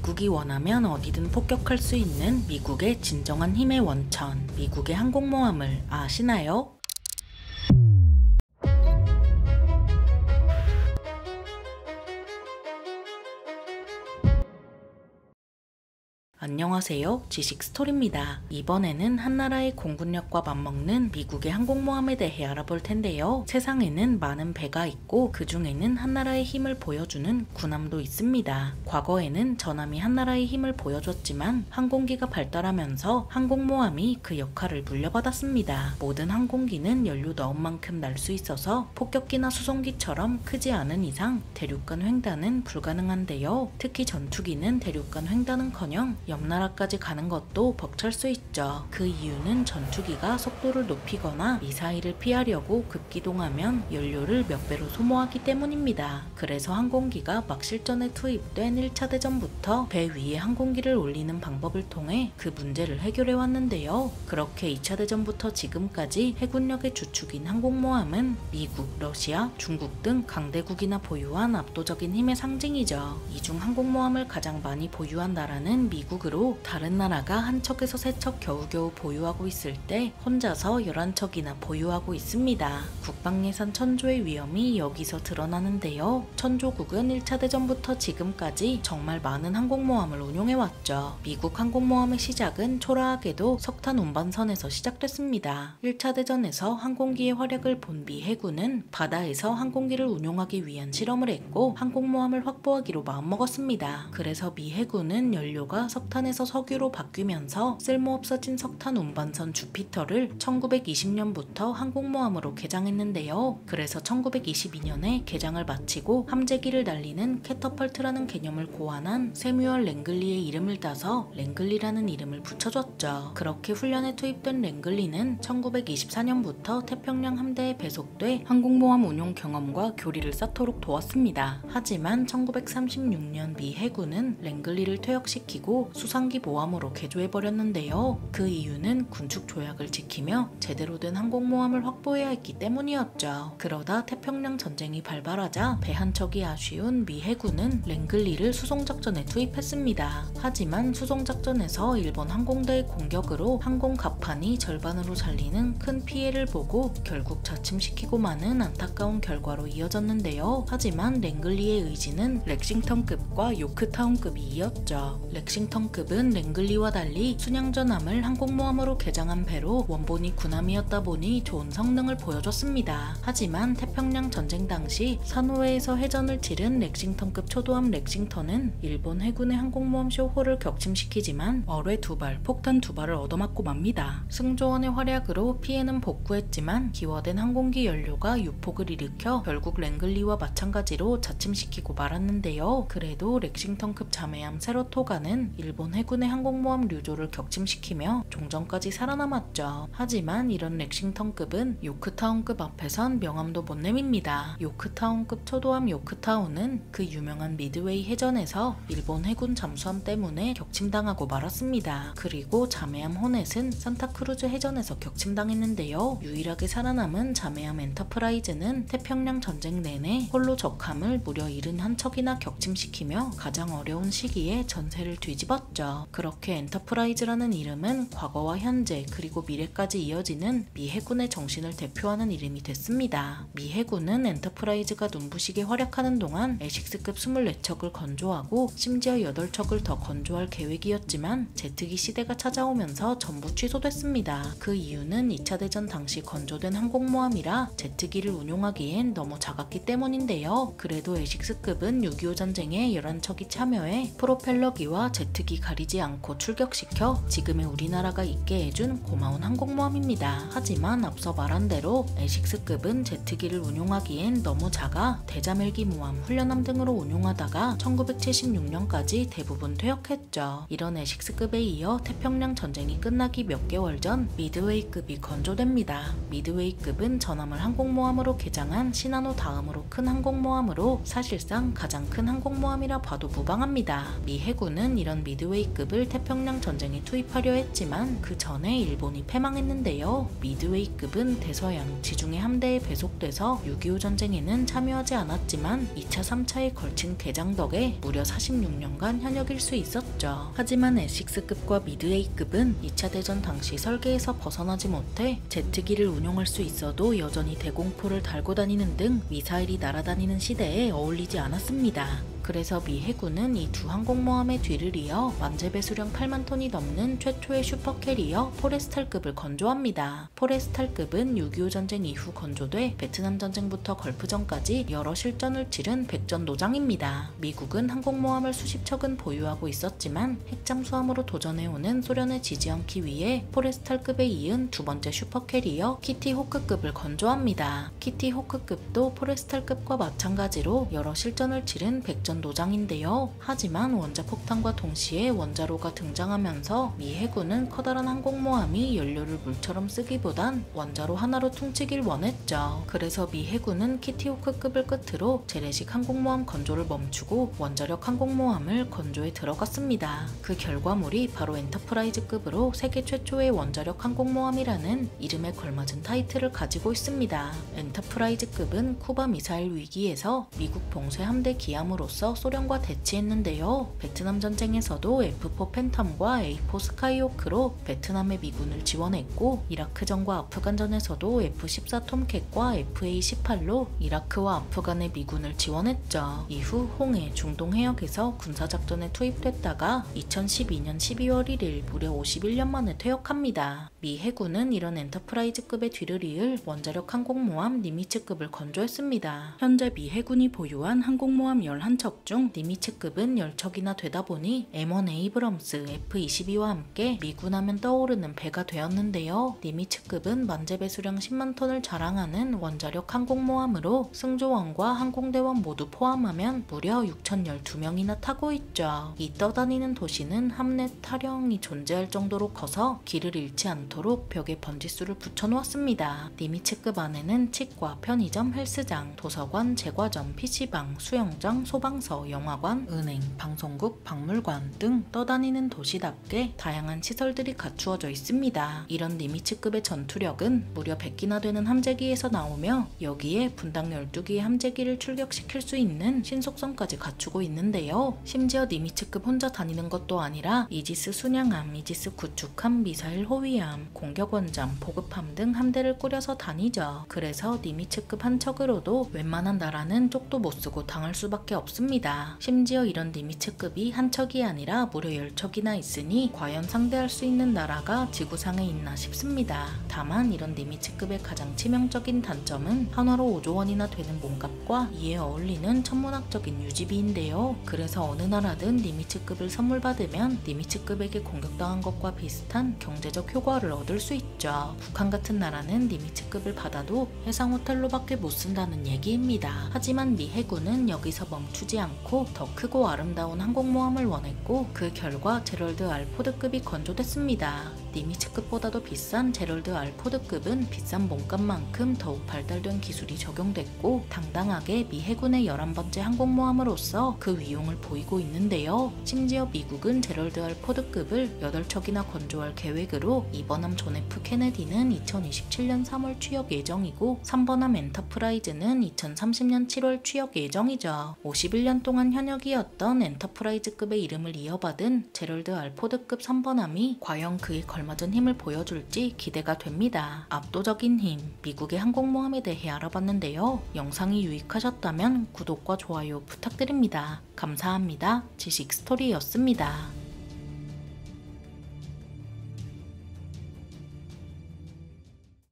미국이 원하면 어디든 폭격할 수 있는 미국의 진정한 힘의 원천, 미국의 항공모함을 아시나요? 안녕하세요. 지식스토리입니다. 이번에는 한나라의 공군력과 맞먹는 미국의 항공모함에 대해 알아볼 텐데요. 세상에는 많은 배가 있고 그 중에는 한나라의 힘을 보여주는 군함도 있습니다. 과거에는 전함이 한나라의 힘을 보여줬지만 항공기가 발달하면서 항공모함이 그 역할을 물려받았습니다. 모든 항공기는 연료 넣은 만큼 날 수 있어서 폭격기나 수송기처럼 크지 않은 이상 대륙간 횡단은 불가능한데요. 특히 전투기는 대륙간 횡단은커녕 옆나라까지 가는 것도 벅찰 수 있죠. 그 이유는 전투기가 속도를 높이거나 미사일을 피하려고 급기동하면 연료를 몇 배로 소모하기 때문입니다. 그래서 항공기가 막 실전에 투입된 1차 대전부터 배 위에 항공기를 올리는 방법을 통해 그 문제를 해결해 왔는데요. 그렇게 2차 대전부터 지금까지 해군력의 주축인 항공모함은 미국, 러시아, 중국 등 강대국이나 보유한 압도적인 힘의 상징이죠. 이 중 항공모함을 가장 많이 보유한 나라는 미국으로 다른 나라가 한 척에서 세 척 겨우겨우 보유하고 있을 때 혼자서 11척이나 보유하고 있습니다. 국방예산 천조의 위험이 여기서 드러나는데요. 천조국은 1차 대전부터 지금까지 정말 많은 항공모함을 운용해왔죠. 미국 항공모함의 시작은 초라하게도 석탄 운반선에서 시작됐습니다. 1차 대전에서 항공기의 활약을 본 미 해군은 바다에서 항공기를 운용하기 위한 실험을 했고 항공모함을 확보하기로 마음먹었습니다. 그래서 미 해군은 연료가 석탄에서 석유로 바뀌면서 쓸모없어진 석탄 운반선 주피터를 1920년부터 항공모함으로 개장했는데요. 그래서 1922년에 개장을 마치고 함재기를 날리는 캐터펄트라는 개념을 고안한 세뮤얼 랭글리의 이름을 따서 랭글리라는 이름을 붙여줬죠. 그렇게 훈련에 투입된 랭글리는 1924년부터 태평양 함대에 배속돼 항공모함 운용 경험과 교리를 쌓도록 도왔습니다. 하지만 1936년 미 해군은 랭글리를 퇴역시키고 수상기 모함으로 개조해버렸는데요. 그 이유는 군축 조약을 지키며 제대로 된 항공모함을 확보해야 했기 때문이었죠. 그러다 태평양 전쟁이 발발하자 배 한 척이 아쉬운 미 해군은 랭글리를 수송작전에 투입했습니다. 하지만 수송작전에서 일본 항공대의 공격으로 항공 갑판이 절반으로 잘리는 큰 피해를 보고 결국 자침시키고 마는 안타까운 결과로 이어졌는데요. 하지만 랭글리의 의지는 렉싱턴급과 요크타운급이 이었죠. 렉싱턴급은 랭글리와 달리 순양전함을 항공모함으로 개장한 배로 원본이 군함이었다 보니 좋은 성능을 보여줬습니다. 하지만 태평양 전쟁 당시 산호해에서 해전을 치른 렉싱턴급 초도함 렉싱턴은 일본 해군의 항공모함 쇼호를 격침시키지만 어뢰 2발, 폭탄 2발을 얻어맞고 맙니다. 승조원의 활약으로 피해는 복구했지만 기화된 항공기 연료가 유폭을 일으켜 결국 랭글리와 마찬가지로 자침시키고 말았는데요. 그래도 렉싱턴급 잠해함 세러토가는 일본 해군의 항공모함 류조를 격침시키며 종전까지 살아남았죠. 하지만 이런 렉싱턴급은 요크타운급 앞에선 명함도 못 내밉니다. 요크타운급 초도함 요크타운은 그 유명한 미드웨이 해전에서 일본 해군 잠수함 때문에 격침당하고 말았습니다. 그리고 잠해함 호넷은 산타크루즈 해전에서 격침당했는데요. 유일하게 살아남은 잠해함 엔터프라이즈는 태평양 전쟁 내내 홀로 적함을 무려 71척이나 격침시키며 가장 어려운 시기에 전세를 뒤집었죠. 그렇게 엔터프라이즈라는 이름은 과거와 현재 그리고 미래까지 이어지는 미 해군의 정신을 대표하는 이름이 됐습니다. 미 해군은 엔터프라이즈가 눈부시게 활약하는 동안 에식스급 24척을 건조하고 심지어 8척을 더 건조할 계획이었지만 제트기 시대가 찾아오면서 전부 취소됐습니다. 그 이유는 2차 대전 당시 건조된 항공모함이라 제트기를 운용하기엔 너무 작았기 때문인데요. 그래도 에식스급은 6.25 전쟁에 11척이 참여해 프로펠러기와 제트기 가리지 않고 출격시켜 지금의 우리나라가 있게 해준 고마운 항공모함입니다. 하지만 앞서 말한 대로 에식스급은 제트기를 운용하기엔 너무 작아 대자멜기 모함, 훈련함 등으로 운용하다가 1976년까지 대부분 퇴역했죠. 이런 에식스급에 이어 태평양 전쟁이 끝나기 몇 개월 전 미드웨이급이 건조됩니다. 미드웨이급은 전함을 항공모함으로 개장한 시나노 다음으로 큰 항공모함으로 사실상 가장 큰 항공모함이라 봐도 무방합니다. 미 해군은 이런 미드웨이급을 태평양 전쟁에 투입하려 했지만 그 전에 일본이 패망했는데요. 미드웨이급은 대서양 지중해 함대에 배속돼서 6.25 전쟁에는 참여하지 않았지만 2차, 3차에 걸친 개장 덕에 무려 46년간 현역일 수 있었죠. 하지만 에식스급과 미드웨이급은 2차 대전 당시 설계에서 벗어나지 못해 제트기를 운용할 수 있어도 여전히 대공포를 달고 다니는 등 미사일이 날아다니는 시대에 어울리지 않았습니다. 그래서 미 해군은 이 두 항공모함의 뒤를 이어 만재배수량 8만 톤이 넘는 최초의 슈퍼캐리어 포레스탈급을 건조합니다. 포레스탈급은 6.25 전쟁 이후 건조돼 베트남 전쟁부터 걸프전까지 여러 실전을 치른 백전노장입니다. 미국은 항공모함을 수십 척은 보유하고 있었지만 핵잠수함으로 도전해오는 소련을 지지 않기 위해 포레스탈급에 이은 두 번째 슈퍼캐리어 키티호크급을 건조합니다. 키티호크급도 포레스탈급과 마찬가지로 여러 실전을 치른 백전노장인데요. 하지만 원자폭탄과 동시에 원자로가 등장하면서 미 해군은 커다란 항공모함이 연료를 물처럼 쓰기보단 원자로 하나로 퉁치길 원했죠. 그래서 미 해군은 키티호크급을 끝으로 재래식 항공모함 건조를 멈추고 원자력 항공모함을 건조에 들어갔습니다. 그 결과물이 바로 엔터프라이즈급으로 세계 최초의 원자력 항공모함이라는 이름에 걸맞은 타이틀을 가지고 있습니다. 엔터프라이즈급은 쿠바 미사일 위기에서 미국 봉쇄 함대 기함으로써 소련과 대치했는데요. 베트남 전쟁에서도 F4 팬텀과 A4 스카이호크로 베트남의 미군을 지원했고, 이라크전과 아프간전에서도 F14 톰캣과 FA18로 이라크와 아프간의 미군을 지원했죠. 이후 홍해, 중동 해역에서 군사작전에 투입됐다가 2012년 12월 1일 무려 51년 만에 퇴역합니다. 미 해군은 이런 엔터프라이즈급의 뒤를 이을 원자력 항공모함 니미츠급을 건조했습니다. 현재 미 해군이 보유한 항공모함 11척 중 니미츠급은 10척이나 되다 보니 M1 에이브럼스 F-22와 함께 미군 하면 떠오르는 배가 되었는데요. 니미츠급은 만재배수량 10만 톤을 자랑하는 원자력 항공모함으로 승조원과 항공대원 모두 포함하면 무려 6,012명이나 타고 있죠. 이 떠다니는 도시는 함내 타령이 존재할 정도로 커서 길을 잃지 않도록 벽에 번지수를 붙여놓았습니다. 니미츠급 안에는 치과, 편의점, 헬스장, 도서관, 제과점, PC방, 수영장, 소방서, 영화관, 은행, 방송국, 박물관 등 떠다니는 도시답게 다양한 시설들이 갖추어져 있습니다. 이런 니미츠급의 전투력은 무려 100기나 되는 함재기에서 나오며 여기에 분당 12기의 함재기를 출격시킬 수 있는 신속성까지 갖추고 있는데요. 심지어 니미츠급 혼자 다니는 것도 아니라 이지스 순양함, 이지스 구축함, 미사일 호위함, 공격원잠, 보급함 등 함대를 꾸려서 다니죠. 그래서 니미츠급 한 척으로도 웬만한 나라는 쪽도 못 쓰고 당할 수밖에 없습니다. 심지어 이런 니미츠급이 한 척이 아니라 무려 10척이나 있으니 과연 상대할 수 있는 나라가 지구상에 있나 싶습니다. 다만 이런 니미츠급의 가장 치명적인 단점은 한화로 5조 원이나 되는 몸값과 이에 어울리는 천문학적인 유지비인데요. 그래서 어느 나라든 니미츠급을 선물 받으면 니미츠급에게 공격당한 것과 비슷한 경제적 효과를 얻을 수 있죠. 북한 같은 나라는 니미츠급을 받아도 해상 호텔로밖에 못 쓴다는 얘기입니다. 하지만 미 해군은 여기서 멈추지 않고 더 크고 아름다운 항공모함을 원했고, 그 결과 제럴드 R 포드급이 건조됐습니다. 니미츠급보다도 비싼 제럴드 R 포드급은 비싼 몸값만큼 더욱 발달된 기술이 적용됐고 당당하게 미 해군의 11번째 항공모함으로서 그 위용을 보이고 있는데요. 심지어 미국은 제럴드 R 포드급을 8척이나 건조할 계획으로 2번함 존 F 케네디는 2027년 3월 취역 예정이고 3번함 엔터프라이즈는 2030년 7월 취역 예정이죠. 51년 동안 현역이었던 엔터프라이즈급의 이름을 이어받은 제럴드 R 포드급 3번함이 과연 그에 걸맞은 힘을 보여줄지 기대가 됩니다. 압도적인 힘, 미국의 항공모함에 대해 알아봤는데요. 영상이 유익하셨다면 구독과 좋아요 부탁드립니다. 감사합니다. 지식스토리였습니다.